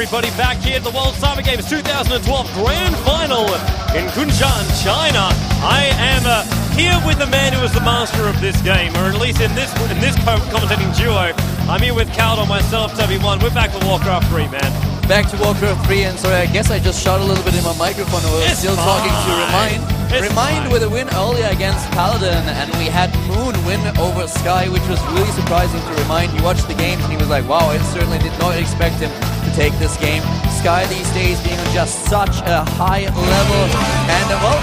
everybody, back here at the World Cyber Games 2012 Grand Final in Kunshan, China. I am here with the man who is the master of this game, or at least in this commentating duo. I'm here with Cal, myself, W1. We're back with Warcraft 3, man. Back to Warcraft 3, and sorry, I guess I just shot a little bit in my microphone. I was still talking to Remind with a win earlier against Paladin, and we had Moon win over Sky, which was really surprising to Remind. He watched the games and he was like, wow, I certainly did not expect him to take this game. Sky these days being on just such a high level, and well,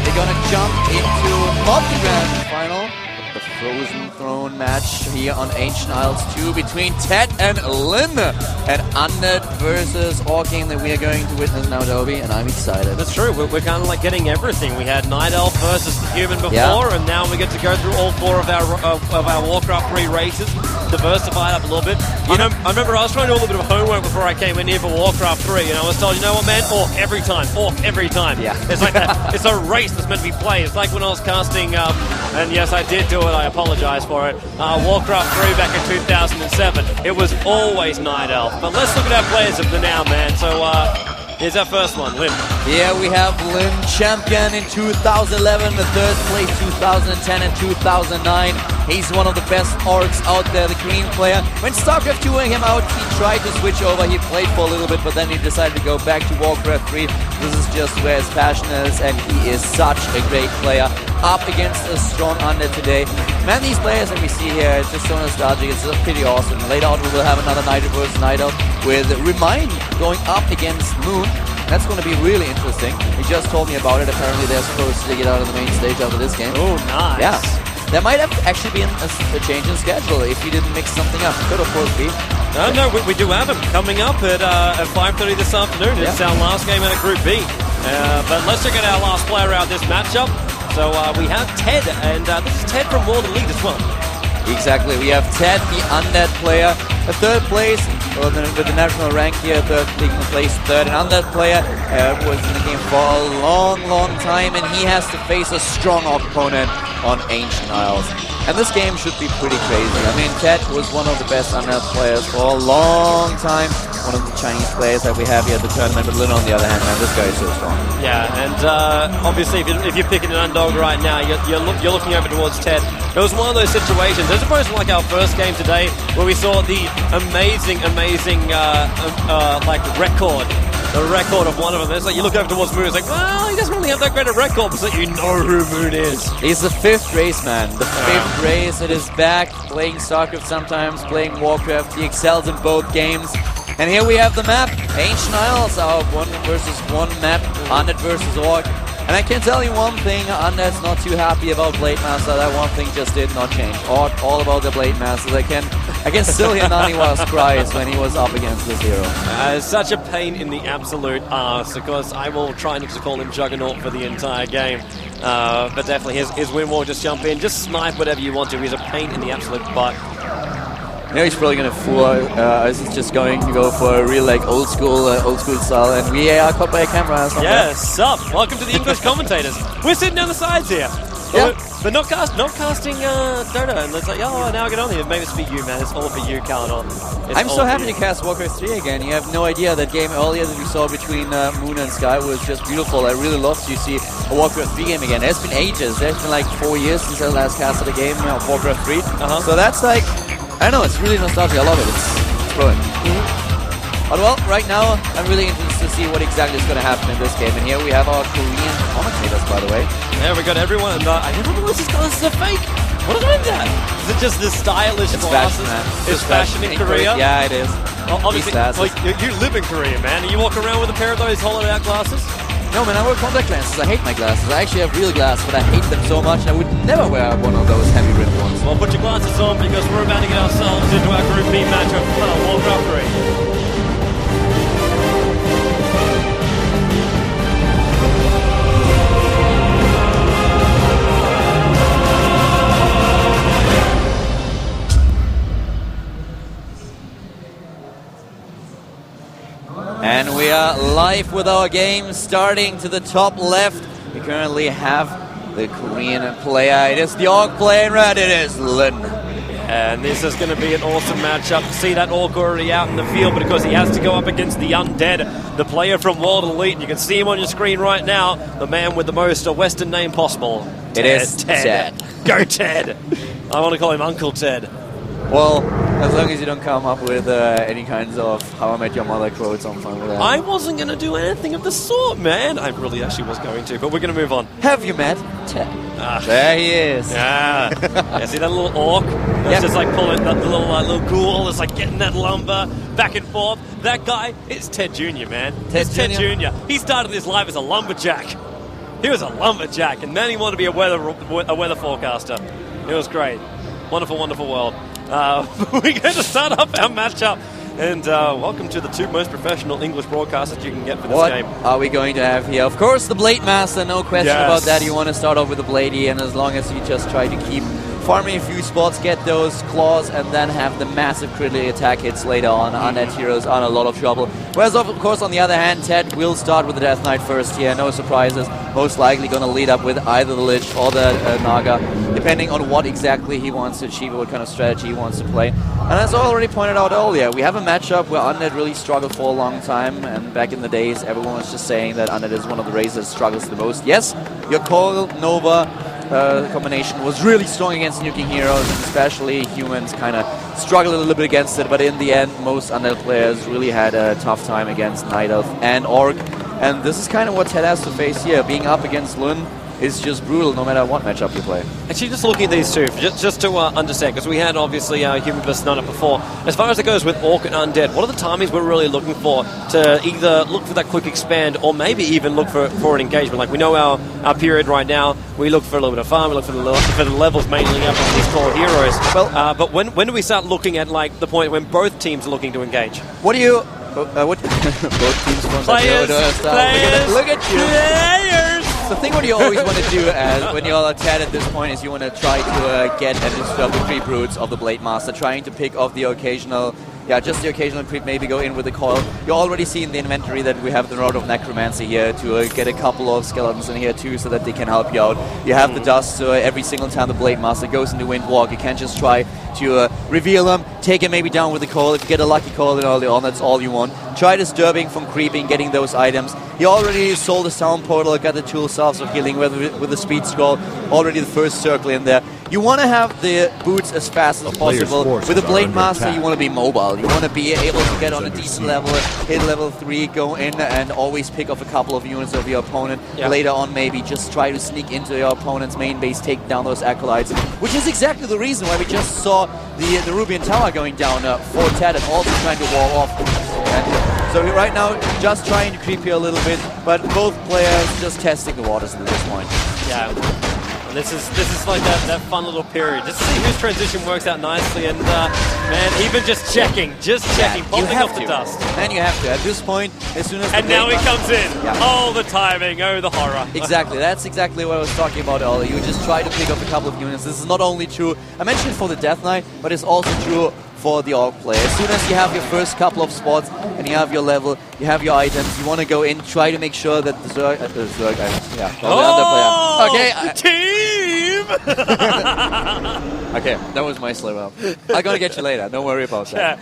they're gonna jump into not the grand final, but the Frozen Throne match here on Ancient Isles 2 between Ted and Lyn, an Undead versus Orc game that we are going to witness now, Dobby, and I'm excited. That's true. We're kind of like getting everything. We had Night Elf versus the Human before, and now we get to go through all four of our Warcraft 3 races, diversify it up a little bit. I remember I was trying to do a little bit of homework before I came in here for Warcraft 3, and I was told, you know what, man? Orc every time. Orc every time. Yeah. It's like it's a race that's meant to be played. It's like when I was casting, and yes, I did do it. I apologize for it. Warcraft 3 back in 2007. It was always Night Elf. But let's look at our players of the now, man. So here's our first one, Lyn. Yeah, we have Lyn, champion in 2011, the third place 2010 and 2009. He's one of the best orcs out there, the green player. When StarCraft 2 came out, he tried to switch over. He played for a little bit, but then he decided to go back to Warcraft 3. This is just where his passion is, and he is such a great player. Up against a strong Undead today. Man, these players that we see here, it's just so nostalgic. It's just pretty awesome. Later on, we will have another Night versus Night Elf with Remind going up against Moon. That's going to be really interesting. He just told me about it. Apparently, they're supposed to get out of the main stage after this game. Oh, nice. Yeah. There might have actually been a change in schedule if you didn't mix something up. Could, of course, be. No, we do have him coming up at 5:30 this afternoon. It's our last game out of Group B. But let's check out our last player out this matchup. So we have Ted, and this is Ted from WarIII Lyn as well. Exactly. We have Ted, the Undead player, a third place with the national rank here, placed third. An Undead player was in the game for a long time, and he has to face a strong opponent on Ancient Isles. And this game should be pretty crazy. I mean, Ted was one of the best Undead players for a long time. One of the Chinese players that we have here at the tournament. But Lyn, on the other hand, man, this guy is so strong. Yeah, and obviously, if you're picking an underdog right now, you're looking over towards Ted. It was one of those situations, as opposed to like our first game today, where we saw the amazing like record. The record of one of them. It's like you look over towards Moon, it's like, well, he doesn't really have that great a record, but you know who Moon is. He's the fifth race, man. The fifth race. It is back, playing StarCraft sometimes, playing Warcraft. He excels in both games. And here we have the map, Ancient Isles, our 1 versus 1 map, Undead versus Orc. And I can tell you one thing, Undead's not too happy about Blade Master. That one thing just did not change. Orc, all about the Blade Masters. I can still hear Naniwa's cries when he was up against this hero. It's such a pain in the absolute arse, because I will try not to call him Juggernaut for the entire game. But definitely his win will just jump in, just snipe whatever you want to. He's a pain in the absolute butt. You know, he's probably going to fool. He's just going to go for a real old school style, and we are caught by a camera. Yes, sup. Welcome to the English commentators. We're sitting down the sides here. Yeah. But not casting Dota, and it's like, oh, now I get on here. Maybe it's for you, man. It's all for you, Caladon. I'm so happy to cast Warcraft 3 again. You have no idea, that game earlier that we saw between Moon and Sky was just beautiful. I really love to see a Warcraft 3 game again. It's been ages. There's been like 4 years since I last casted a game of Warcraft 3. So that's like, I don't know, it's really nostalgic. I love it. It's brilliant. But well, right now, I'm really interested to see what exactly is going to happen in this game. And here we have our Korean commentators, by the way. Yeah, we got everyone. And I don't know what this is a fake. What is that? Is it just the stylish glasses? Fashion, man. It's fashion in Korea? Yeah, it is. Well, obviously, like, you live in Korea, man. And you walk around with a pair of those hollowed-out glasses? No, man, I wear contact lenses. I hate my glasses. I actually have real glasses, but I hate them so much. I would never wear one of those heavy-rimmed ones. Well, put your glasses on, because we're about to get ourselves into our Group B match of Warcraft 3. And we are live with our game, starting to the top left. We currently have the Korean player. It is the Orc player in red. It is Lyn. And this is going to be an awesome matchup. See that Orc already out in the field, but of course he has to go up against the Undead, the player from WarIII Lyn. You can see him on your screen right now, the man with the most Western name possible. It is Ted. Go Ted. I want to call him Uncle Ted. Well, as long as you don't come up with any kinds of How I Met Your Mother quotes, I'm fine with that. I wasn't going to do anything of the sort, man. I really actually was going to, but we're going to move on. Have you met Ted? There he is. Yeah. Yeah, see that little orc? That's just like pulling that little ghoul. It's like getting that lumber back and forth. That guy, it's Ted Jr., man. Ted Jr. He started his life as a lumberjack. He was a lumberjack, and then he wanted to be a weather forecaster. It was great. Wonderful, wonderful world. We're going to start up our matchup. And welcome to the two most professional English broadcasters you can get for this game. What are we going to have here? Of course, the Blade Master, no question about that. You want to start off with the Bladey, and as long as you just try to keep farming a few spots, get those claws, and then have the massive critical attack hits later on, Undead heroes are in a lot of trouble. Whereas, of course, on the other hand, Ted will start with the Death Knight first here. No surprises. Most likely going to lead up with either the Lich or the Naga, depending on what exactly he wants to achieve, what kind of strategy he wants to play. And as I already pointed out earlier, we have a matchup where Undead really struggled for a long time, and back in the days, everyone was just saying that Undead is one of the races that struggles the most. Yes, your Coil Nova combination was really strong against nuking heroes, and especially humans kind of struggled a little bit against it, but in the end, most Undead players really had a tough time against Night Elf and Orc, and this is kind of what Ted has to face here. Being up against Lyn is just brutal no matter what matchup you play. Actually, just looking at these two, just to understand, because we had obviously Human vs. Nana before. As far as it goes with Orc and Undead, what are the timings we're really looking for to either look for that quick expand or maybe even look for an engagement? Like we know our period right now, we look for a little bit of farm, we look for the levels mainly up on these core heroes. Well, but when do we start looking at like the point when both teams are looking to engage? What do you... what both teams want players, look at you. Players. The thing what you always want to do when you're Ted at this point is you want to try to get and disturb the creep roots of the Blade Master, trying to pick off the occasional, just the occasional creep, maybe go in with the coil. You already see in the inventory that we have the Road of Necromancy here to get a couple of skeletons in here too so that they can help you out. You have the dust, so every single time the Blade Master goes into Windwalk, you can't just try to reveal them, take him maybe down with the coil. If you get a lucky coil early on, that's all you want. Try disturbing from creeping, getting those items. He already sold the sound portal, got the tool salves of healing with the speed scroll, already the first circle in there. You want to have the boots as fast as possible. With the Blade Master, you want to be mobile. You want to be able to get on a decent level, hit level 3, go in and always pick off a couple of units of your opponent. Later on, maybe just try to sneak into your opponent's main base, take down those acolytes, which is exactly the reason why we just saw the Rubian Tower going down for Ted and also trying to wall off. And so right now, just trying to creep here a little bit, but both players just testing the waters at this point. Yeah. This is like that fun little period. Just to see whose transition works out nicely, and man, even just checking, popping off the dust. And you have to. At this point, as soon as and now he comes in. Oh, the timing. Oh, the horror. Exactly. That's exactly what I was talking about earlier. You just try to pick up a couple of units. This is not only true, I mentioned it for the Death Knight, but it's also true for the Orc player. As soon as you have your first couple of spots and you have your level, you have your items, you want to go in, try to make sure that the Zerg, team! Okay, that was my slip up. I'm gonna get you later. Don't worry about that.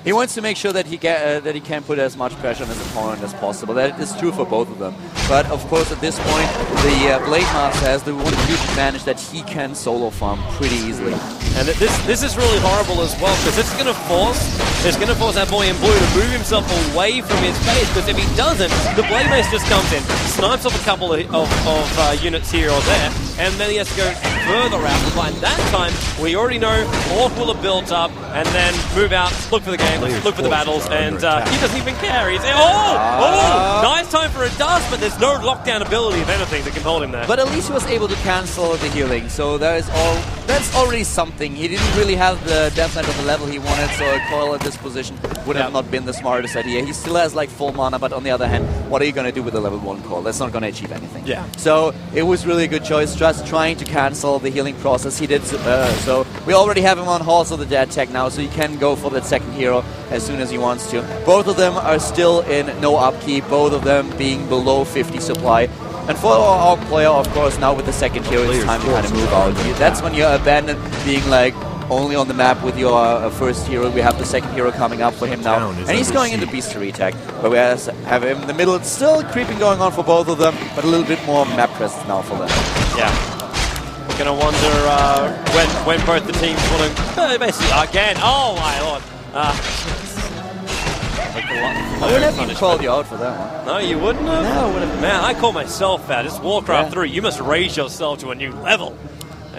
He wants to make sure that he can put as much pressure on his opponent as possible. That is true for both of them. But of course, at this point, the Blade Master has the one huge advantage that he can solo farm pretty easily. And this is really horrible as well, because it's going to force that boy in blue to move himself away from his base, because if he doesn't, the Blade Master just comes in, snipes off a couple of units here or there, and then he has to go further out. And by that time, we already know Orc will have built up, and then move out, look for the game, look for the battles, and he doesn't even care. He's nice time for a dust, but there's no lockdown ability, if anything, that can hold him there. But at least he was able to cancel the healing, so that's already something. He didn't really have the Death Knight on the level he wanted, so a coil at this position would have not been the smartest idea. He still has like full mana, but on the other hand, what are you going to do with a level 1 coil? That's not going to achieve anything. So it was really a good choice, just trying to cancel the healing process. He did so. We already have him on Halls of the Dead tech now, so you can go for that second hero as soon as he wants to. Both of them are still in no upkeep, both of them being below 50 supply. And for our player, of course, now with the second hero, it's time to kind of move out. That's when you abandon being like, only on the map with your first hero. We have the second hero coming up for him now. And he's going into Beastery tag. But we have him in the middle. It's still creeping going on for both of them, but a little bit more map presence now for them. Yeah. We're going to wonder when both the teams want to... basically, again. Oh, my lord. I wouldn't have even called you out for that one. No, you wouldn't have? No, I wouldn't have. Man, I call myself out. It's Warcraft 3. You must raise yourself to a new level.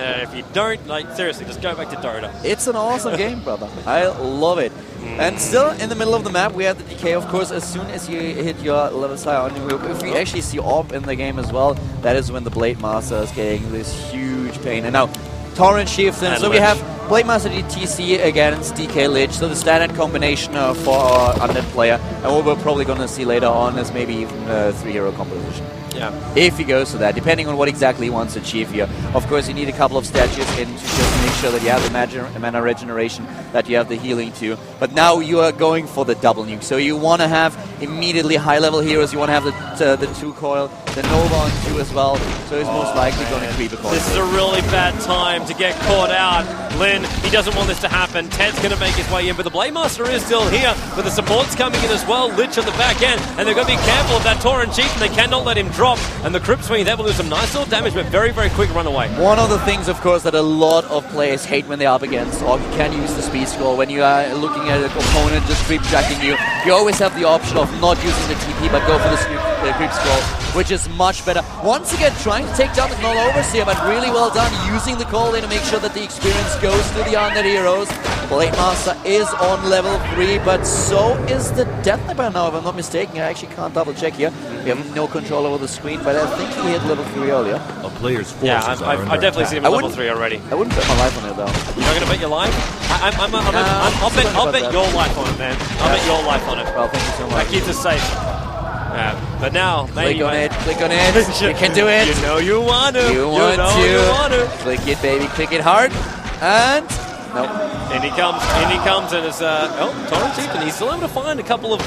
If you don't, like, seriously, just go back to Dota. It's an awesome game, brother. I love it. And still in the middle of the map, we have the decay, of course. As soon as you hit your level high on you, if we actually see Orb in the game as well, that is when the Blade Master is getting this huge pain. And now, Torrent Shift, and so we have Blade Master DTC against DK Lich, so the standard combination for our undead player. And what we're probably going to see later on is maybe even a 3-hero composition. Yeah. If he goes to that, depending on what exactly he wants to achieve here. Of course, you need a couple of statues in to just make sure that you have the mana regeneration, that you have the healing too. But now you are going for the double nuke. So you want to have immediately high-level heroes. You want to have the 2 coil, the Nova on 2 as well. So he's most likely going to creep a coil. This is a really bad time to get caught out. Lyn, he doesn't want this to happen. Ted's going to make his way in, but the Blade Master is still here. But the support's coming in as well. Lich on the back end, and they've got to be careful of that Torrent Chief, and they cannot let him drop. And the Crypt Swing, they will do some nice little damage, but very, very quick runaway. One of the things, of course, that a lot of players hate when they're up against Orc, you can use the speed scroll. When you are looking at an opponent just creep tracking you, you always have the option of not using the TP, but go for the creep scroll, which is much better. Once again, trying to take down the Null Overseer, but really well done, using the call in to make sure that the experience goes to the undead heroes. Blade Master is on level 3, but so is the Death Knight now, if I'm not mistaken. I actually can't double check here. We have no control over the screen, but I think he hit level 3 earlier. A player's forces I've definitely seen him at level 3 already. I wouldn't bet my life on it, though. You're not going to bet your life? I'll bet your life on it, man. I'll bet your life on it. Well, thank you so much. That keeps us safe. But now, click on it, click on it. You can do it. You know you want to. You want to. Click it, baby. Click it hard. And nope. In he comes, and it's Torrent Chief, and he's still able to find a couple of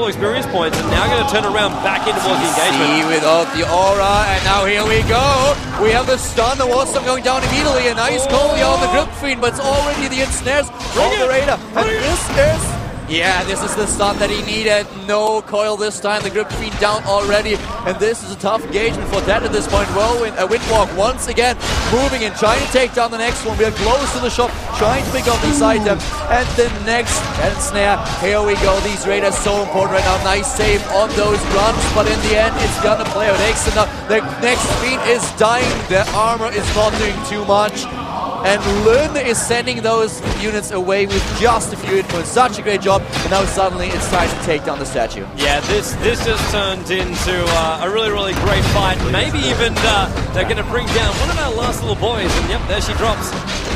experience points, and now going to turn around back into the engagement. See without the aura, and now here we go. We have the stun, the wall stun going down immediately, and nice call on the Grip Fiend, but it's already the ensnares on the Raider. And this is... yeah, this is the stun that he needed. No coil this time. The Grip Fiend down already. And this is a tough engagement for Ted at this point. Whirlwind, Windwalk once again moving in, trying to take down the next one. We are close to the shop, trying to pick up these items. And the next ensnare. Here we go. These Raiders so important right now. Nice save on those runs. But in the end, it's gonna play out Exit now. The next Fiend is dying. The armor is not doing too much. And Lyn is sending those units away with just a few hit points. Such a great job. And now suddenly it's time to take down the statue. Yeah, this just turned into a really, really great fight. Maybe even they're going to bring down one of our last little boys. And yep, there she drops.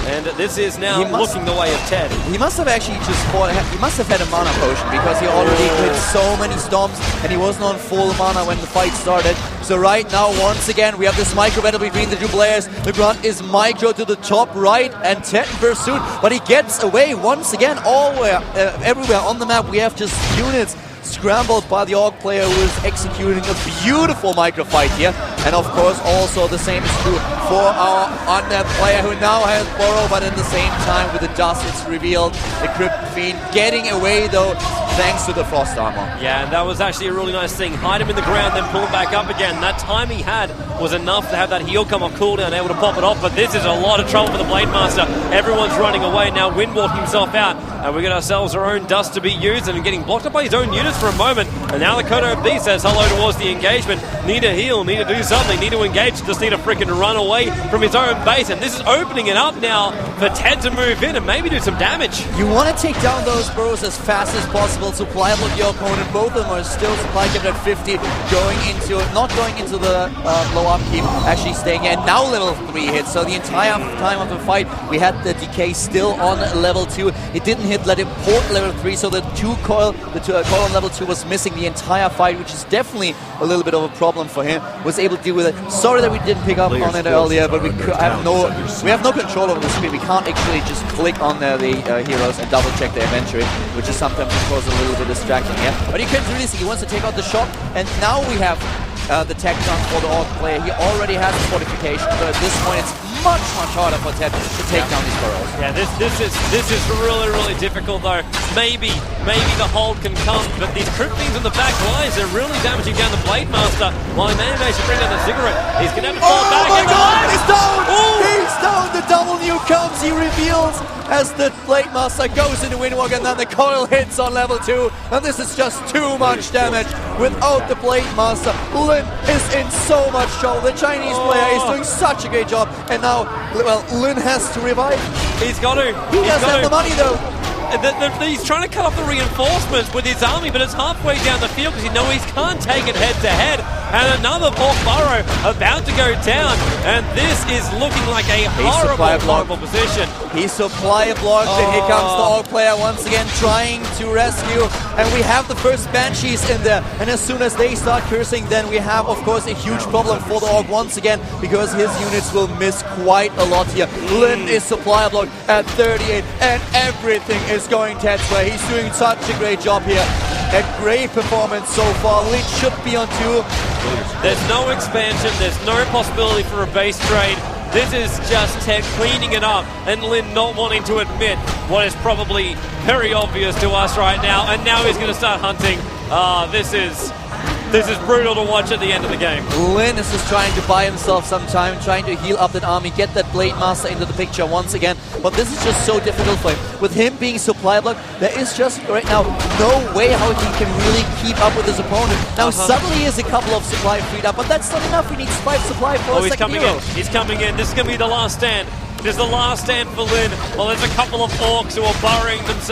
And this is now looking the way of Ted. He must have actually just fought. He must have had a mana potion because he already hit so many storms and he wasn't on full mana when the fight started. So right now, once again, we have this micro battle between the two players. The Grunt is micro to the top right and Ted in pursuit, but he gets away once again everywhere on the map. We have just units scrambled by the Orc player who is executing a beautiful micro fight here. And of course, also the same is true for our undead player who now has Burrow, but at the same time with the dust it's revealed. The Crypt Fiend getting away though, thanks to the Frost Armor. Yeah, and that was actually a really nice thing. Hide him in the ground, then pull him back up again. That time he had was enough to have that heal come off cooldown, able to pop it off, but this is a lot of trouble for the Blade Master. Everyone's running away now, Windwalking himself out, and we got ourselves our own dust to be used, and getting blocked up by his own units for a moment. And now the Kodo B says hello towards the engagement. Need to heal, need to do something, need to engage, just need to freaking run away from his own base. And this is opening it up now for Ted to move in and maybe do some damage. You want to take down those burrows as fast as possible, supply up with your opponent. Both of them are still supply kept at 50, not going into the low upkeep, actually staying here. And now level 3 hits, so the entire time of the fight we had the decay still on level 2. It didn't hit, let it port level 3, so the coil on level 2 was missing the entire fight, which is definitely a little bit of a problem for him. Was able to deal with it. Sorry that we didn't pick up on it earlier, but we have no control over the screen. We can't actually just click on the heroes and double check their inventory, which is sometimes of course a little bit distracting here. But you can really see he wants to take out the shop, and now we have the tech down for the Orc player. He already has his fortification, but at this point it's much harder for Ted to take down these burrows. Yeah, this is really difficult though. Maybe the hold can come, but these crypt beams in the back lines are really damaging down the Blade Master. While he managed to bring down the Ziggurat, he's gonna have to fall back. Oh my god, he's down! Ooh. He's down! The double nuke comes, he reveals as the Blade Master goes into Windwalk, and then the coil hits on level 2, and this is just too much damage. Without the Blade Master, Lyn is in so much trouble. The Chinese player is doing such a great job, and now, well, Lyn has to revive. He's got to. He doesn't have the money though. He's trying to cut off the reinforcements with his army, but it's halfway down the field because he can't take it head to head. And another Orc burrow about to go down, and this is looking like a horrible position. He's supply blocked, and here comes the Orc player once again trying to rescue. And we have the first Banshees in there, and as soon as they start cursing, then we have, of course, a huge problem for the Orc once again, because his units will miss quite a lot here. Lyn is supply blocked at 38, and everything is going Ted's way. He's doing such a great job here. A great performance so far. Lyn should be on 2. There's no expansion, there's no possibility for a base trade. This is just Ted cleaning it up, and Lyn not wanting to admit what is probably very obvious to us right now, and now he's going to start hunting. This is brutal to watch at the end of the game. Lyn is just trying to buy himself some time, trying to heal up that army, get that Blade Master into the picture once again. But this is just so difficult for him. With him being supply blocked, there is just right now no way how he can really keep up with his opponent. Now suddenly he has a couple of supply freed up, but that's not enough. He needs 5 supply for a second hero. He's coming in. This is going to be the last stand. This is the last stand for Lyn. Well, there's a couple of Orcs who are burrowing themselves.